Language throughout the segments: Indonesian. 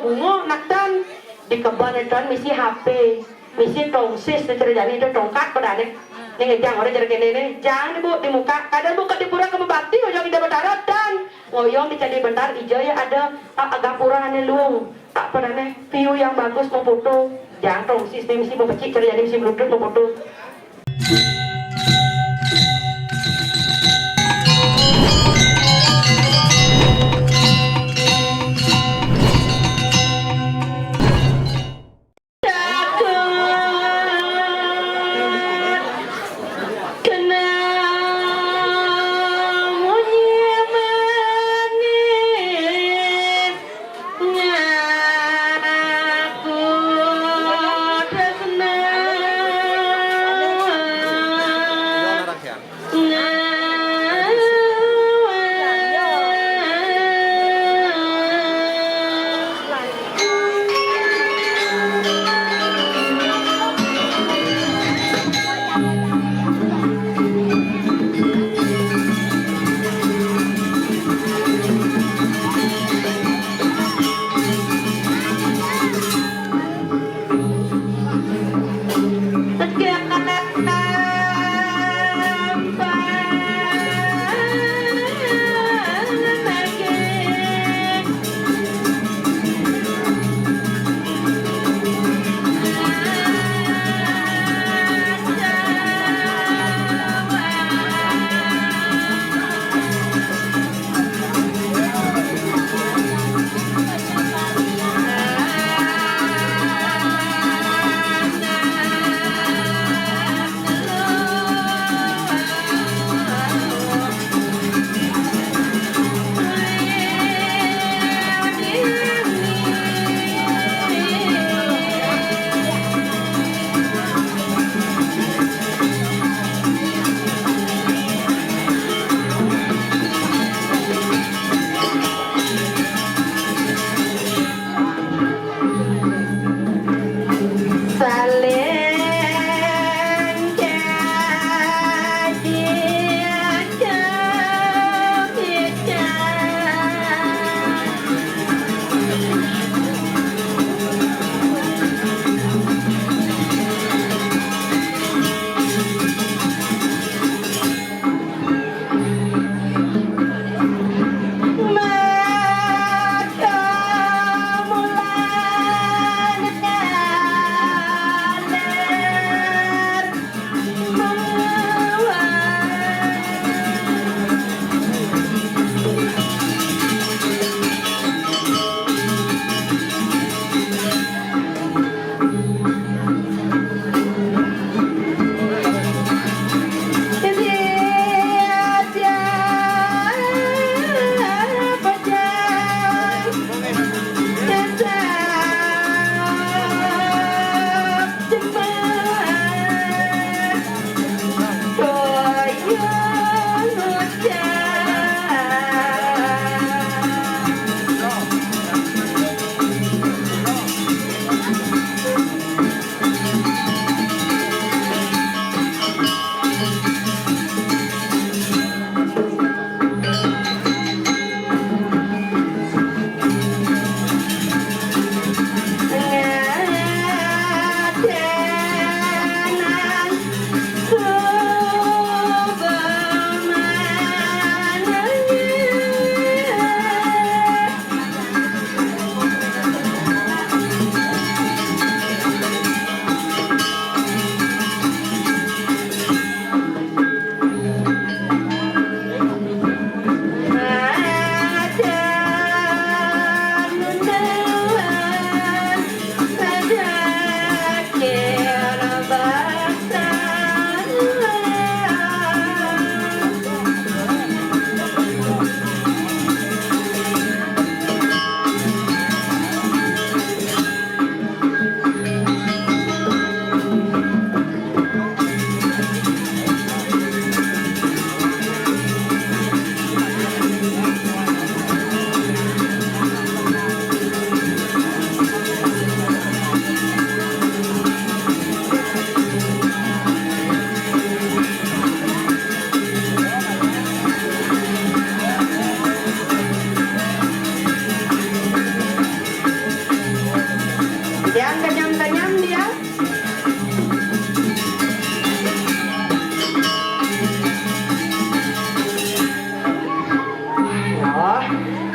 bungo naktan di kebun itu misi HP misi tongsis terjadi itu tongkat pada nih nih jangan orang jadi kene nih jangan bu di muka kadang buka di pura kamu bakti yang di darat dan ngoyong di candi bentar ijo ya ada agak pura ane luung tak pada nih view yang bagus mau foto jangan tongsis nih misi mau pecik terjadi misi bluetooth mau foto.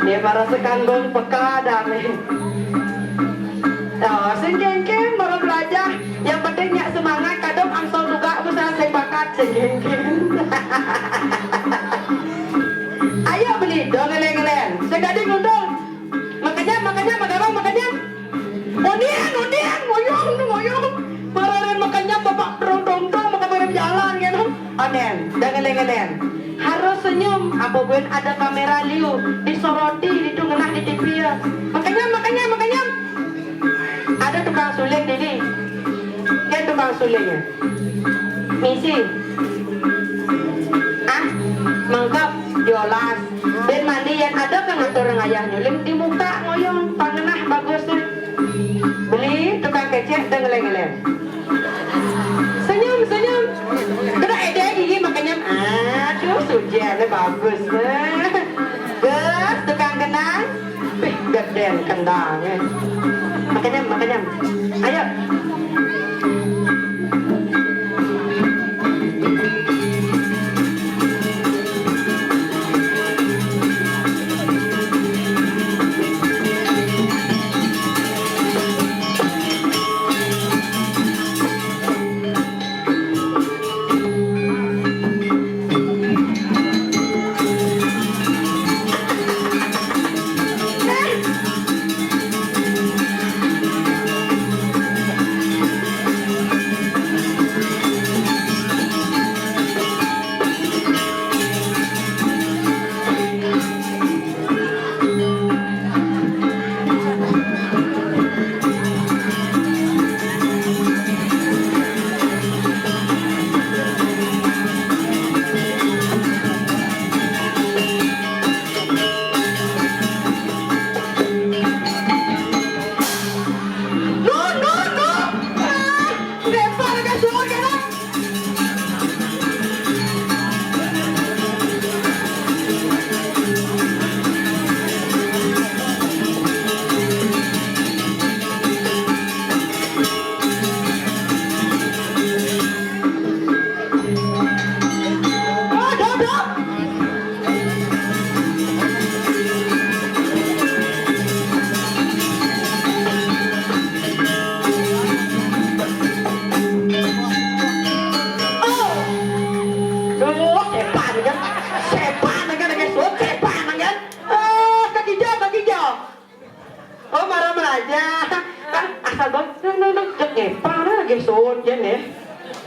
Dia para sekanggong pekadang nih. Oh, senggeng-geng baru belajar. Yang penting nyak semangat kadang angsal juga besar saya bakat senggeng-geng. Ayo beli dong ngeleng-ngeleng. Segading undung. Makanya. Moyong. Marahin makanya bapak dong maka jalan kan. Onen, dan ngeleng-ngeleng. Harus senyum. Apapun ada kamera liu disoroti itu ngenah di TV ya. Makanya. Ada tukang suling ini. Kan tukang sulingnya. Misi. Mangkap jolas. Ben mandi yang ada kan orang ayah nyuling di muka ngoyong pangenah bagus tuh. Beli tukang kecek dan ngeleng-ngeleng. Senyum. Kena ide gigi makanya aduh sujiannya bagus. Gus tukang kenang. Geden kendangnya. Makanya. Ayo.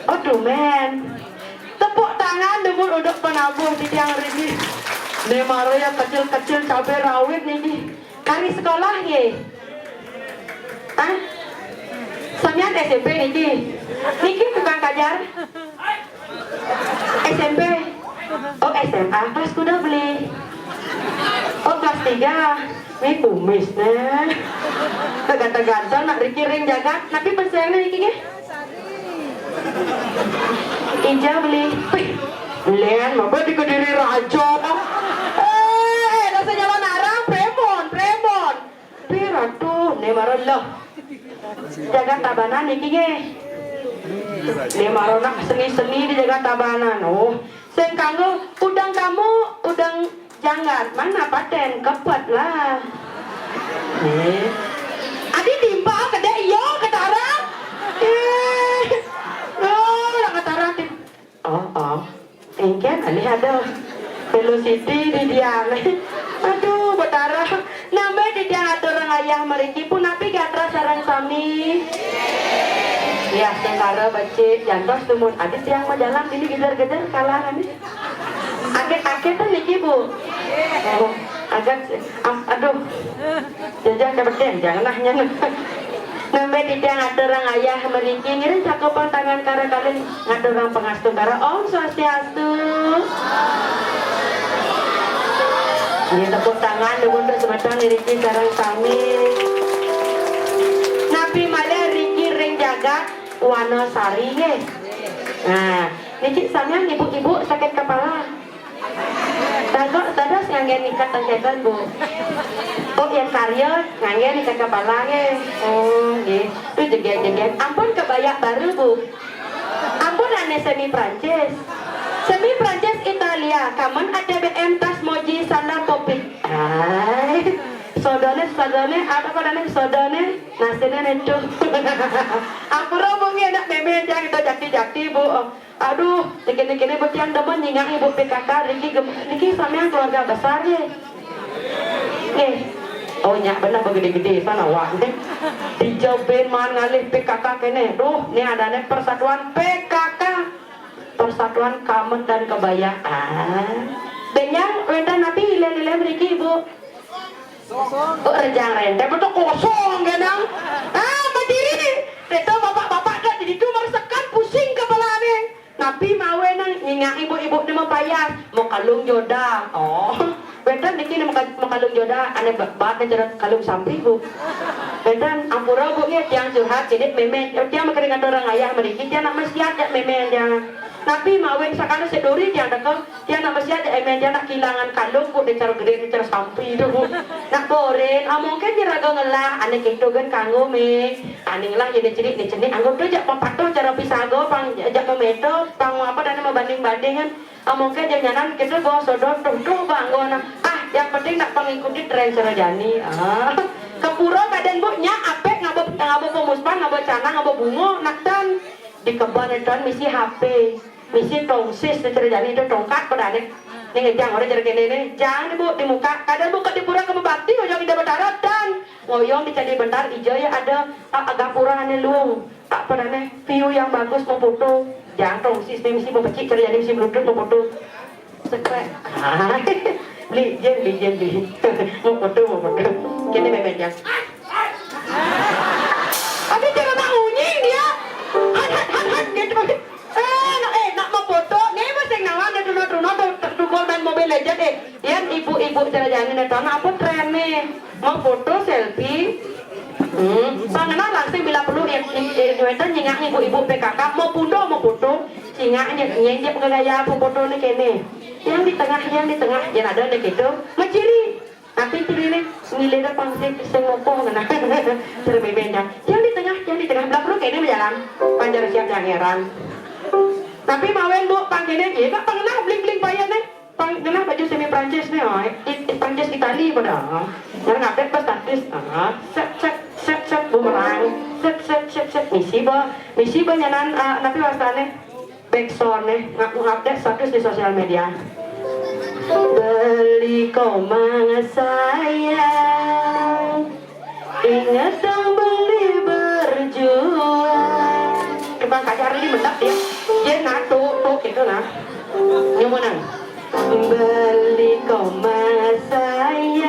Aduh men, tepuk tangan debut udah penabuh di tiang ini. Nemaro yang kecil-kecil cabai rawit nih. Kari sekolah ye. Sampean SMP niki. Niki tukang kajar. SMP. Oh SMA kelas kuda beli. Oh kelas 3. Ini kumis nah. Tegantang-gantang nak rikiring jagat. Tapi pensayangnya niki ke? Ija beli. Len, mabah di Kediri Raja. Rasanya lo narang premon. Pira tuh, nemaro lo. Jaga tabanan niki ge. Nemaro nak seni-seni di jaga tabanan. Oh, sen kanggo udang kamu, udang janggat. Mana paten kepet lah. Adi timpa kede iyo ketara. Oh, engken alih ada velocity di dia. Aduh, betara nambah di dia atur orang ayah meriki pun api gatra sarang sami. Ya, tentara baca jantos tumun adit yang majalah ini gejar-gejar kalah nih. Akit tuh niki bu. Oh, agak aduh. Jangan kebetulan janganlah nyanyi. Nambah di dia ngatur orang ayah meriki ngirim cakupan tangan kara kalian ngatur orang pengastu kara Om Swastiastu. Ini tepuk tangan untuk sebatang Riki sarang kami. Nabi Malia Riki ring jagat Wanosari ye. Nah, Riki sampean ibu-ibu sakit kepala. Tadas nganggen ikat tanjakan bu. Oh yang karya nganggen ikat kepala ye. Oh gitu jegen. Ampun kebaya baru bu. Ampun ane semi Prancis. Semi Prancis Italia. Kamu ada BM tas moji salah kopi. sadane apa padane sodane nasine necu. Apura bungi nak meme jang itu jati-jati bu. Aduh, dikini-kini buat yang demen nyingang ibu PKK Riki sampean keluarga besar ya. Oh nyak benar begede-gede sana wak deh. Dijauhin man ngalih PKK kene. Duh, ini adanya persatuan PKK. Persatuan Kamet dan Kebayaan. Benyang wedan napi ile-ile Riki ibu. Oh rejang rente betul kosong genang. Berdiri. Itu bapak-bapak dah jadi tu meresakan pusing kepala ni. Napi mawe nang nyingang ibu-ibu ni mau payah. Mau kalung joda. Oh. Bedan dikini mau kalung joda. Ane bat cerita kalung samping bu. Bedan ampura bu ni tiang curhat jadi meme. Tiang makeringan orang ayah mereka. Tiang nak mesti ada meme yang Napi mawen sakana seduri tiang dekat. Tiang nak mesti ada meme. Tiang nak kehilangan kalung bu. Dia cara gede, dia cara samping tu bu. Nak boren. Mungkin dia raga ngelah. Ane gitu kan kanggo me. Ane ngelah jadi cerik ni cerik. Anggo tu jak pempatuh cara pisago. Pang jak memeto. Pang apa dan membanding-bandingan. Mungkin jangan kita bawa sodor. Tuh bang gua yang penting nak mengikuti tren Sarojani. Kepura badan bu nya apek ngabo pemuspan ngabo cana ngabo bungo naktan di kebun itu misi HP misi tongsis Sarojani itu tongkat pada nih ngejang orang jadi gini nih jangan bu di muka kadang buka di pura kamu bakti ojong ida berdarat dan ngoyong dicari bentar hijau ya ada agak pura ane luung tak pada nih view yang bagus mau foto jangan tongsis misi mau pecik Sarojani misi bluetooth mau foto sekret beli mau foto kini memang tapi jangan nak unying dia hat gitu nak mau foto nih masih nawan ada tunot dan mobil legend yang ibu-ibu Sarojani neton apa tren nih mau foto selfie Pangenal langsung bila perlu itu nyingak ibu-ibu PKK mau pundo mau foto singaknya nyengnya penggaya foto nih kene yang di tengah yang ada nih gitu maciri tapi tiri nih ngilida pangsit semopong nah cerbebenya yang di tengah belah perlu kene berjalan panjar siap jangeran tapi mawen bu panggilnya ya pak pengenal bling payah nih pengenal baju semi Prancis nih Prancis Itali pada yang ngapet pas status set bumerang set misi banyakan tapi wasane backsound nih ngupdate status di sosial media beli komang sayang ingat dong beli berjuang kebang kacar ini benar dia natu gitu nah yang menang beli komang sayang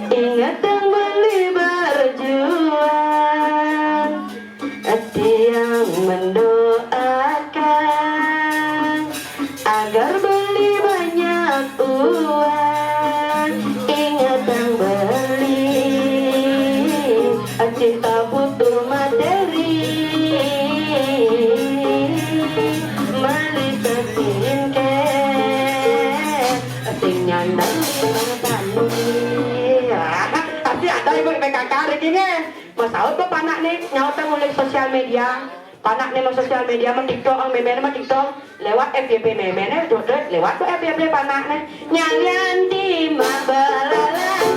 ingat dong beli berjuang hati yang mendoakan agar beli banyak uang ingat yang beli cinta butuh materi melisa skincare sing nyandang pasti ada ibu PKK ini mas out apa panak nih nyautan mulai sosial media panak nih mau sosial media mau TikTok ang meme mau TikTok lewat FYP meme nih jodoh lewat tuh FYP panak nih nyanyian di mabalalan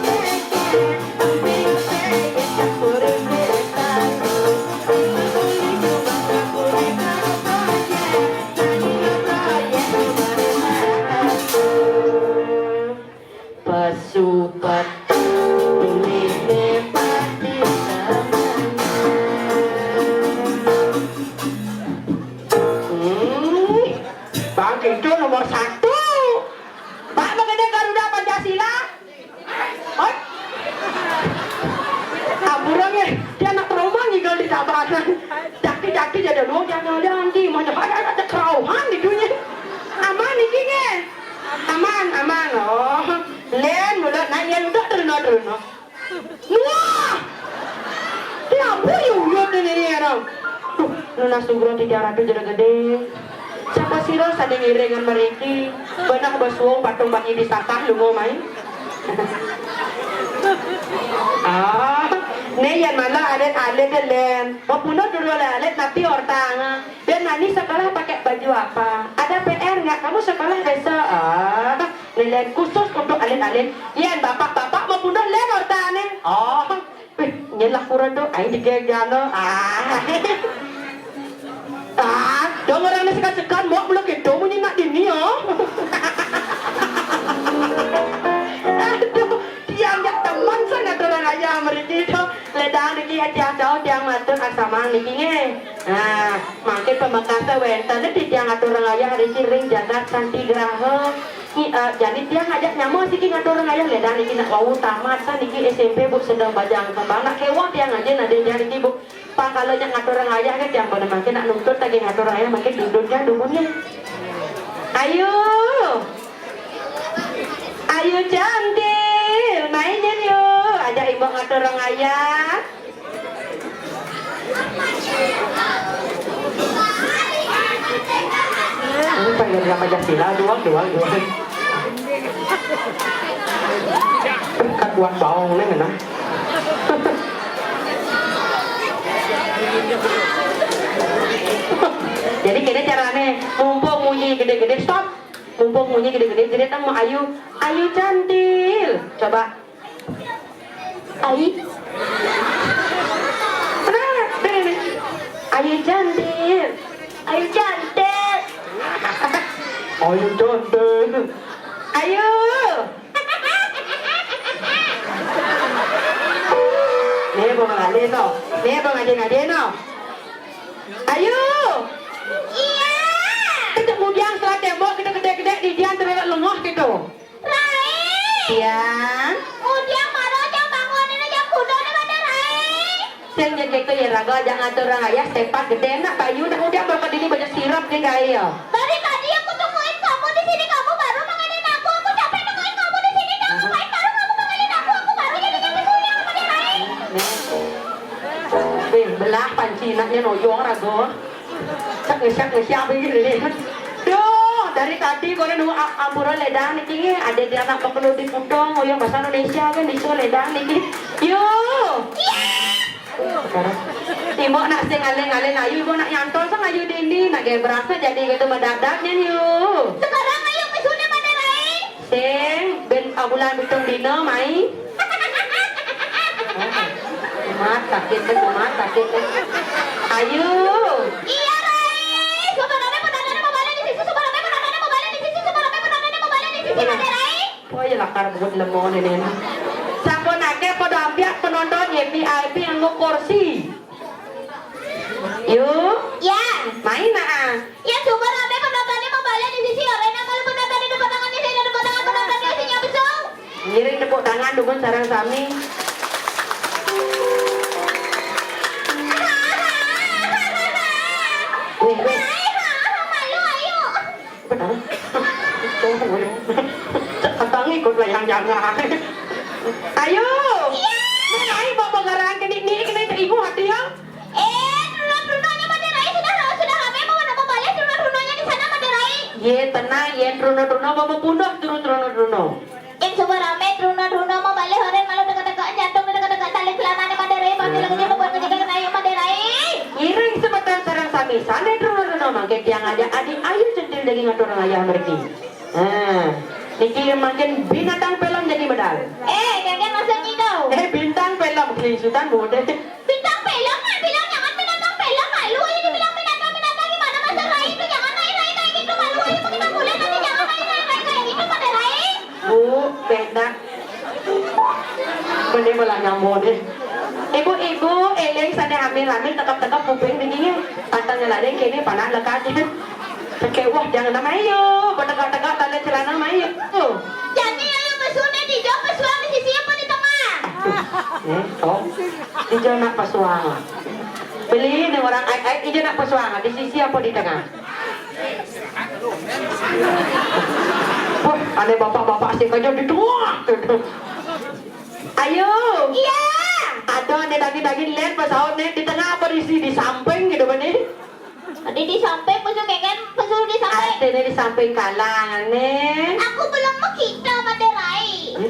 pesupat Bang itu nomor 1 Pak mengenai Garuda Pancasila aburangnya dia anak trauma ngigel di tabanan jaki-jaki jadi lu jangan nanti mau nyebar ada kerauhan di dunia aman ini nge aman oh len mulut nanya udah terno wah dia apa yuk ini orang lunas sugro di jarak itu jadi gede siapa sih lo sadeng irengan mereka benak basuang patung bagi disakah lu mau main nih yang malah alet len mau punut dulu alet tapi ortang dan nani sekolah pakai baju apa ada PR nggak kamu sekolah besok Nilai khusus untuk alin-alin. Yan, bapak-bapak mau pundah len ortane. Oh, nyelah kurang tuh, ayo digegano. Dong orang ni sekat-sekat mau belum gitu, munyi nak dini oh. Aduh, tiang jak teman sana orang ayah mereka itu. Ledang niki tiang jauh tiang matur asamang niki nge. Makin pemekasa wenten ni tiang orang ayah hari ring jagat santi graha. Jadi dia ngajak nyamuk sih ngatur orang ayah ledang niki nak wau tamat san niki SMP bu sedang bajang kembang nak kewah dia ngajen ada jadi niki bu pak kalau yang ngatur orang ayah kan yang pada makin nak nuntut lagi ngatur orang ayah makin duduknya dumunnya ayo cantik mainin yuk ajak ibu ngatur orang ayah ini pengen sama Jasila doang kat buat bawang nih kan jadi gini caranya mumpung munyi gede-gede stop mumpung munyi gede-gede jadi tamu ayu cantil coba ayu ayu cantil ayu cantil ayo nih bang ngade no ngade no ayo iya kita kemudian setelah tembok kita gede-gede di dia terlalu lengoh gitu Rai tiang kemudian marah jam bangunin jam kuda nih mana Rai yang jadi itu ya raga jangan turun ayah sepat gede nak bayu nak udah berkat ini banyak sirap nih gaya dari tadi aku tungguin kamu di sini kamu baru menganin aku capek nungguin kamu di sini kamu baik baru kamu menganin aku baru jadi kuliah sama Rai belah pancinanya noyong rago sak ngesyak begini deh duh dari tadi kau nunggu amburan ledang nih ada di anak perlu dipotong oh yang bahasa Indonesia kan di ledang nih yuk sekarang ibu nak sing ngalen ayu ibu nak nyantol sang ayu dindi nak gaya berasa jadi gitu medadaknya yuk sekarang ayu pesune mana Rai sing ben bulan bitung dino mai Mat sakit ayo iya Rai sebenarnya pendananya mau balik di sisi sebenarnya pendananya mau balik di sisi Rai oh ya lakar buat lemon ini sampun akeh pada ambiak penonton VIP yang mau kursi yuk ya main ya coba rame penontonnya mau balik di sisi Arena kalau penonton di depan tangannya saya depan tangan penontonnya isinya besar ngiring tepuk tangan dukun sarang sami malu ayo benar ketang ikut layang jangan ayo iya ayo bawa garang kini ibu hati ya runonya Maderai sudah rame mau balik runonya di sana Maderai ye tenang ye runo bawa pundah runo yang coba rame runo mau balik orang malu dekat-dekat jantung dekat-dekat tali celananya Maderai panggil lagi dia buat ngejaga ayo Maderai iring sebetan sarang sami sana runo makin tiang aja adik ayu centil dari ngatur ayah mereka niki makin binatang film jadi medal jangan masuk nyidau bintang film kelisutan bodoh bintang film jangan binatang film malu aja dibilang binatang gimana masa Rai itu jangan Rai kayak gitu malu aja kita boleh nanti jangan Rai kayak gitu pada Rai beda bener malah nyambung deh ibu eleng sana hamil tekap kuping begini pantangnya ladeng kini panah lekatnya wah jangan nama ayo bertegak-tegak tanda celana mayu jadi ayo pesunya di jauh pesuang di sisi apa di tengah di jauh nak pesuang beli nih orang di jauh nak pesuang di sisi apa di tengah wah aneh bapak-bapak sih kaya di tengah ayo iya ada nih daging lihat pesawat nih di tengah apa di samping gitu bener tadi di samping pesuh di samping ada di samping kalang nih aku belum makita Maderai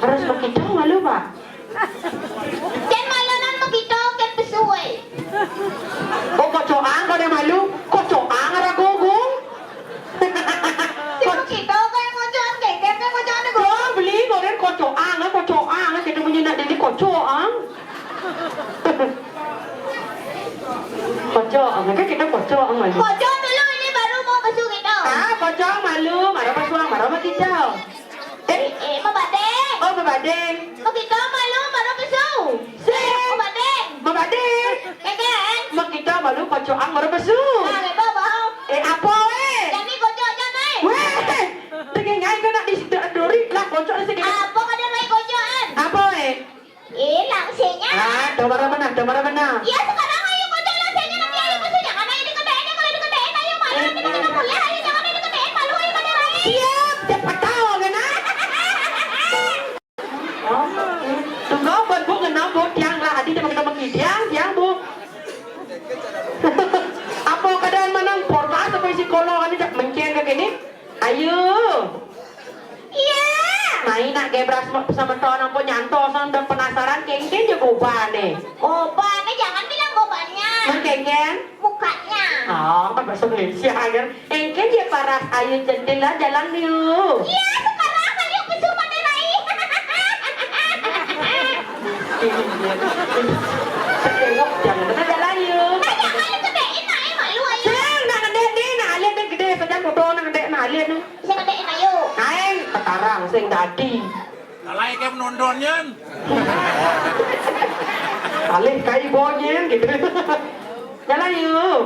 harus makita malu pak kan malanan makita kan pesuh oh kocoang kau ada malu kocoang ada gogong si makita kayak ngocoan kayak Mereka kita pocong malu. Pocong dulu ini baru mau besuk itu. Ah, pocong malu, marah pasuang, marah sama kita. Mau badeng. Oh, membading. Mau kita malu baru besuk. Mau badeng. Membading. Kan? Mak kita malu pocong marah pesu. Nah, apa bau? Apa Jadi kocok aja nih. Weh, dengan ngai kena di situ duri lah pocong di sini. Apa kada naik kocokan? Apa Langsingnya. Ah, domara mana? Ya sekarang ayo kocok langsingnya nanti ayo besuk jangan ayo dikedein kalau dikedein ayo malu nanti kita kuliah ayo jangan ayo dikedein malu ayo kada naik. Siap, cepat tahu kena. Tunggu buat bu kena bu tiang lah adi kita makin tiang bu. Apa keadaan menang porma sampai psikolog ini tak menceng ke gini? Ayo. Iya. Main nak gebras sama tahun aku nyanto sama penasaran kengken juga gobane. Gobannya jangan bilang gobannya. Kengken? Mukanya. Oh, kan bahasa Indonesia kan. Kengken dia paras ayo jendela jalan yuk. Iya sekarang ayo besuk pada naik. Tengok jangan kena jalan yuk. Jangan ayo gedein naik malu ayo. Seng nak gede ni nak alien ni gede saja foto nak gede nak alien ni. Saya gedein ayo. Aing sekarang sing tadi. Alay kayak menondonnya. Alih kai bonyen gitu. Jalan yuk.